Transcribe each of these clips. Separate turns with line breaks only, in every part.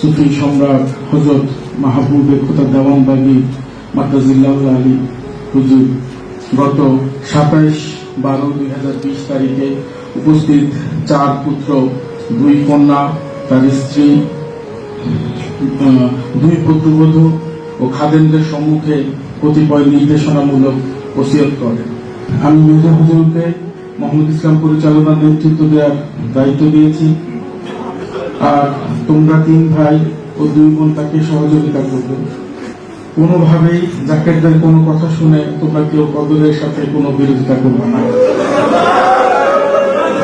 সুফি সম্রাট হযরত মাহবুবে খোদা দেওয়ানবাগী মাদ্দাজিল্লাহ আলী হুজুর গত 27/12/2020 তারিখে উপস্থিত 4 পুত্র 2 কন্যা তার স্ত্রী 2 পুত্রবধূ ও খাদেমদের সম্মুখে কতিপয় নির্দেশনামূলক ওসিয়ত করেন। আমি মির্জা হুজুরকে মোহাম্মদ ইসলাম পরিচালনার নেতৃত্ব দেওয়ার দায়িত্ব দিয়েছি। আর তোমরা 3 ভাই ও 2 বোন তাকে সহযোগিতা করবে। কোনোভাবেই জাকেরদের কোনো কথা শুনে তোমরা কেউ কদরের সাথে কোনো বিরোধিতা করবে না।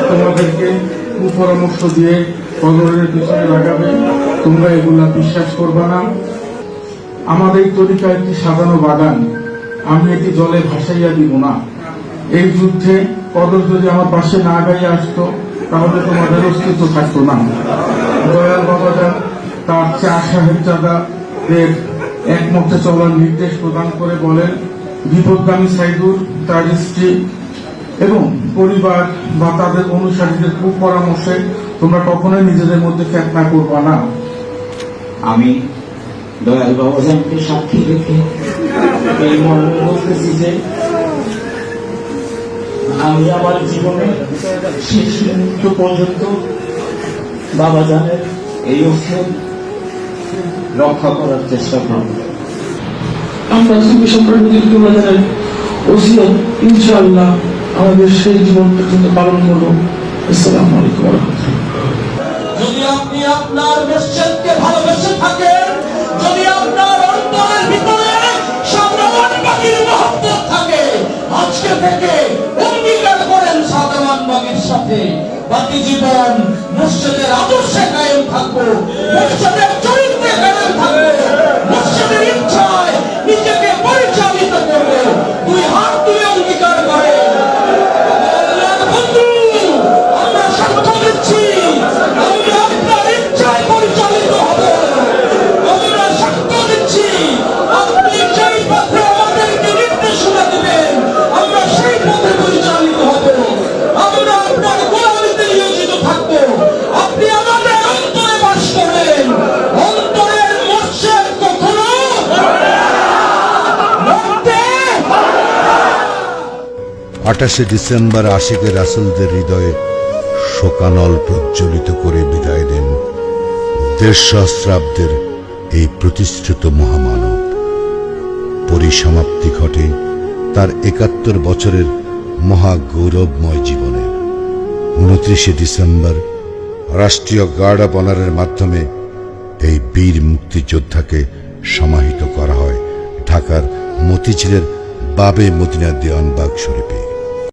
তোমাদেরকে কুপরামর্শ দিয়ে কদরের পিছনে লাগাবে, তোমরা এগুলা বিশ্বাস করবে না। আমাদের তরিকা একটি সাজানো বাগান, আমি এটি জলে ভাসাইয়া দিব না। এই যুদ্ধে কদর যদি আমার পাশে না গাইয়ে আসতো তাহলে তোমাদের অস্তিত্ব থাকতো না। দয়াল বাবাজান তার 4 সাহেবজাদাদের একমতে চলার নির্দেশ প্রদান করে বলেন, বিপদগামী সাইদুর, তার স্ত্রী এবং পরিবার বা তাদের অনুসারীদের কুপরামর্শে তোমরা কখনোই নিজেদের মধ্যে ফিতনা করবা না।
আমি দয়াল বাবাজানকে সাক্ষী রেখে এই মর্মে বলতেছি যে আমি আমার জীবনে শেষ মুহূর্ত পর্যন্ত বাবাজানের এই ওসিয়ত রক্ষা করার চেষ্টা করব।
আমরা সুফি সম্রাট হুজুর বাবাজানের ওসিয়ত ইনশাআল্লাহ আমাদের সেই জীবন পর্যন্ত পালন করব। আসসালামু আলাইকুম ওয়া রাহমাতুল্লাহ।
যদি আপনি আপনার মসজিদকে ভালোবেসে থাকেন, যদি আপনার অন্তরের ভিতরে সাদামানবাগীর মহব্বত থাকে, আজকে থেকে অঙ্গীকার করেন সাদামানবাগীর সাথে বাকি জীবন মসজিদের আদর্শে কায়েম থাকবো, মসজিদের চরিত্রে কায়েম থাকবো, মসজিদের ইচ্ছায় নিজেকে পরিচালিত করবো। 2 হাত তুলে অঙ্গীকার করে বন্ধু, আমরা সাক্ষ্য দিচ্ছি আমরা আপনার ইচ্ছায় পরিচালিত হব। আমরা সাক্ষ্য দিচ্ছি আপনি যেই পথে আমাদেরকে নির্দেশনা দিবেন আমরা সেই পথে পরিচালিত হব। আমরা আপনার গোলামীতে নিয়োজিত থাকবো। আপনি আমাদের অন্তরে বাস করবেন। অন্তরের মসজিদ কখনো মরতে
28 ডিসেম্বর আশিকে রাসূলদের হৃদয়ে শোকানল প্রজ্বলিত করে বিদায় দেন 1.5 সহস্রাব্দের এই প্রতিষ্ঠিত মহামানব। পরিসমাপ্তি ঘটে তার 71 বছরের মহা গৌরবময় জীবনের। 29 ডিসেম্বর রাষ্ট্রীয় গার্ড অব অনারের মাধ্যমে এই বীর মুক্তিযোদ্ধাকে সমাহিত করা হয় ঢাকার মতিঝিলের বাবে মদিনা দেওয়ানবাগ শরীফে।